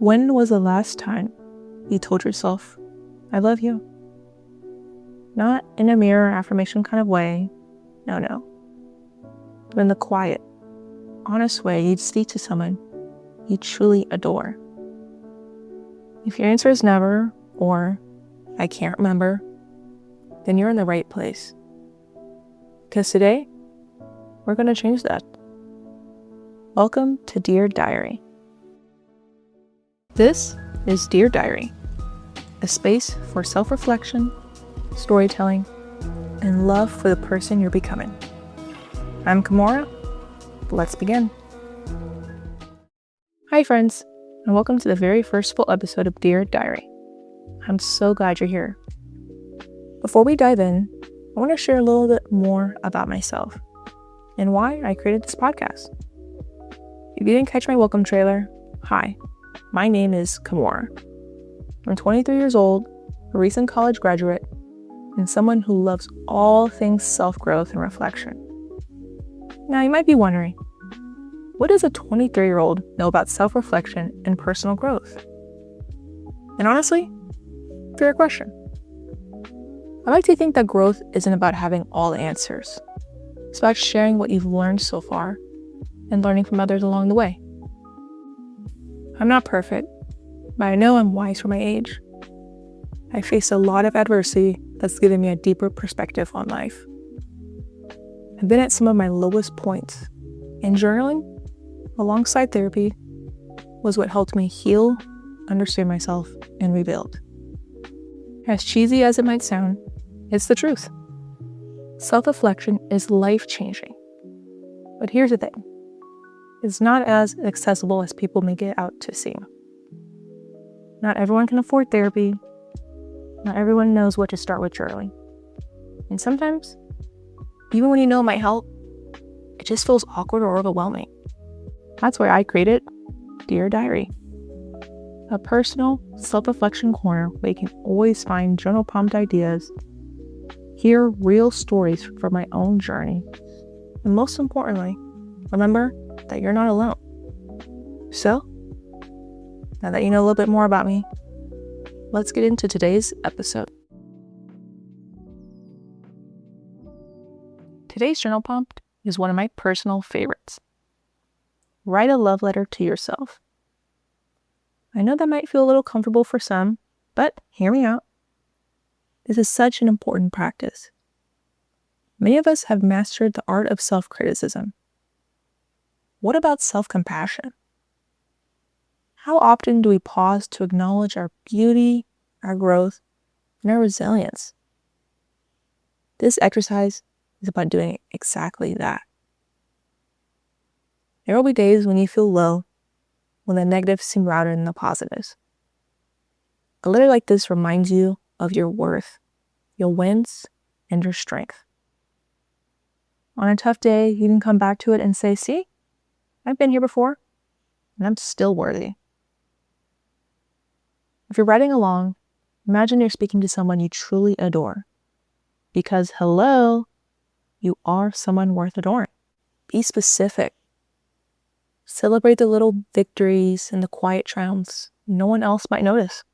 When was the last time you told yourself, I love you? Not in a mirror affirmation kind of way, no. But in the quiet, honest way you'd speak to someone you truly adore. If your answer is never, or I can't remember, then you're in the right place. Because today, we're going to change that. Welcome to Dear Diary. This is Dear Diary, a space for self-reflection, storytelling, and love for the person you're becoming. I'm Kimora. Let's begin. Hi friends, and welcome to the very first full episode of Dear Diary. I'm so glad you're here. Before we dive in, I want to share a little bit more about myself and why I created this podcast. If you didn't catch my welcome trailer, hi, my name is Kimora. I'm 23 years old, a recent college graduate, and someone who loves all things self-growth and reflection. Now you might be wondering, what does a 23-year-old know about self-reflection and personal growth? And honestly, fair question. I like to think that growth isn't about having all the answers. It's about sharing what you've learned so far and learning from others along the way. I'm not perfect, but I know I'm wise for my age. I faced a lot of adversity that's given me a deeper perspective on life. I've been at some of my lowest points, and journaling, alongside therapy, was what helped me heal, understand myself, and rebuild. As cheesy as it might sound, it's the truth. Self-reflection is life-changing. But here's the thing. It's not as accessible as people make it out to seem. Not everyone can afford therapy. Not everyone knows what to start with journaling. And sometimes, even when you know it might help, it just feels awkward or overwhelming. That's why I created Dear Diary, a personal self-reflection corner where you can always find journal prompt ideas, hear real stories from my own journey, and most importantly, remember that you're not alone. So, now that you know a little bit more about me, let's get into today's episode. Today's journal prompt is one of my personal favorites. Write a love letter to yourself. I know that might feel a little comfortable for some, but hear me out. This is such an important practice. Many of us have mastered the art of self-criticism. What about self-compassion? How often do we pause to acknowledge our beauty, our growth, and our resilience? This exercise is about doing exactly that. There will be days when you feel low, when the negatives seem louder than the positives. A letter like this reminds you of your worth, your wins, and your strength. On a tough day, you can come back to it and say, see, I've been here before, and I'm still worthy. If you're writing along, imagine you're speaking to someone you truly adore. Because, hello, you are someone worth adoring. Be specific. Celebrate the little victories and the quiet triumphs no one else might notice.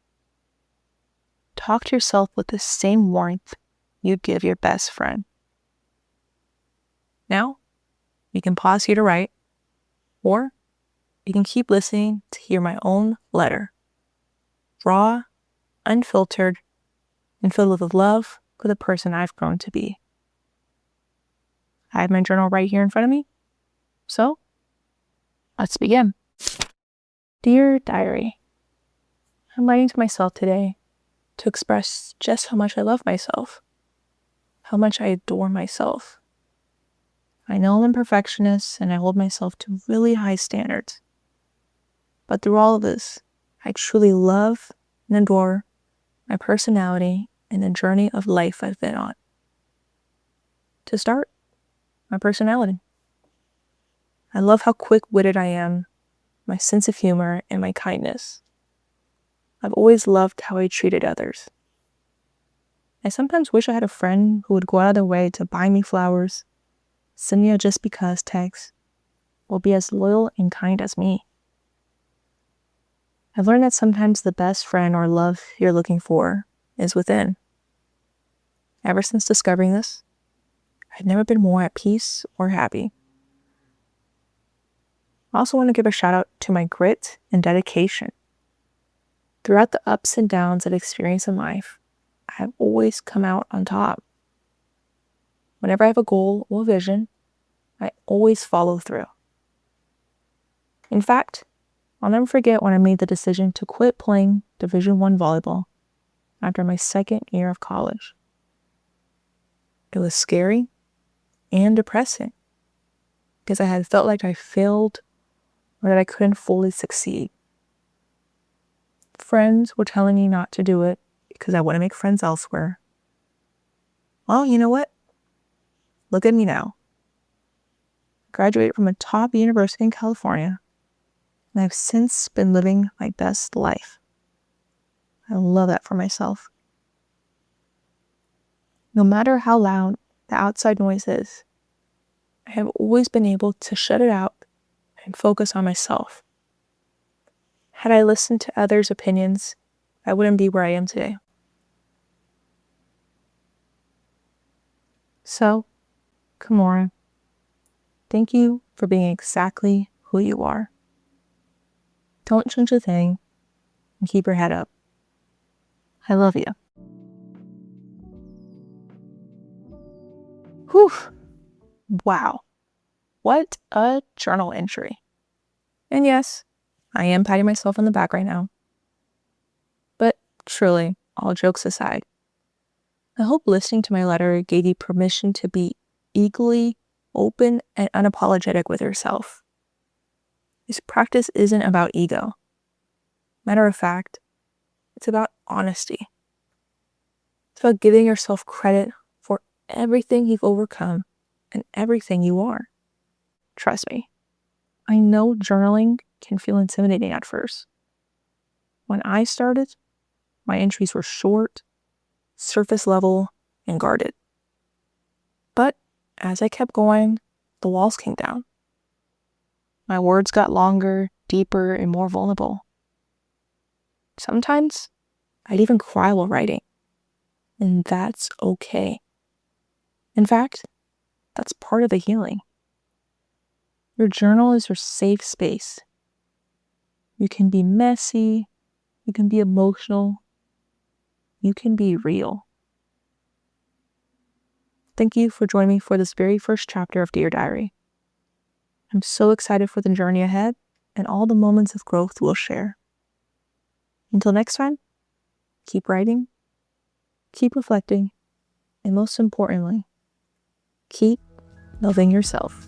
Talk to yourself with the same warmth you'd give your best friend. Now, you can pause here to write, or you can keep listening to hear my own letter. Raw, unfiltered, and filled with love for the person I've grown to be. I have my journal right here in front of me, so let's begin. Dear Diary, I'm writing to myself today to express just how much I love myself, how much I adore myself. I know I'm a perfectionist and I hold myself to really high standards. But through all of this, I truly love and adore my personality and the journey of life I've been on. To start, my personality. I love how quick-witted I am, my sense of humor, and my kindness. I've always loved how I treated others. I sometimes wish I had a friend who would go out of their way to buy me flowers, send me a just because text, or be as loyal and kind as me. I've learned that sometimes the best friend or love you're looking for is within. Ever since discovering this, I've never been more at peace or happy. I also want to give a shout out to my grit and dedication. Throughout the ups and downs I've experienced in life, I've always come out on top. Whenever I have a goal or vision, I always follow through. In fact, I'll never forget when I made the decision to quit playing Division I volleyball after my second year of college. It was scary and depressing because I had felt like I failed or that I couldn't fully succeed. Friends were telling me not to do it because I want to make friends elsewhere. Well, you know what? Look at me now. I graduated from a top university in California, and I've since been living my best life. I love that for myself. No matter how loud the outside noise is, I have always been able to shut it out and focus on myself. Had I listened to others' opinions, I wouldn't be where I am today. So, Kimura, thank you for being exactly who you are. Don't change a thing and keep your head up. I love you. Whew. Wow. What a journal entry. And yes, I am patting myself on the back right now. But truly, all jokes aside, I hope listening to my letter gave you permission to be equally open and unapologetic with yourself. This practice isn't about ego. Matter of fact, it's about honesty. It's about giving yourself credit for everything you've overcome and everything you are. Trust me, I know journaling can feel intimidating at first. When I started, my entries were short, surface level, and guarded. But as I kept going, the walls came down. My words got longer, deeper, and more vulnerable. Sometimes I'd even cry while writing, and that's okay. In fact, that's part of the healing. Your journal is your safe space. You can be messy, you can be emotional, you can be real. Thank you for joining me for this very first chapter of Dear Diary. I'm so excited for the journey ahead and all the moments of growth we'll share. Until next time, keep writing, keep reflecting, and most importantly, keep loving yourself.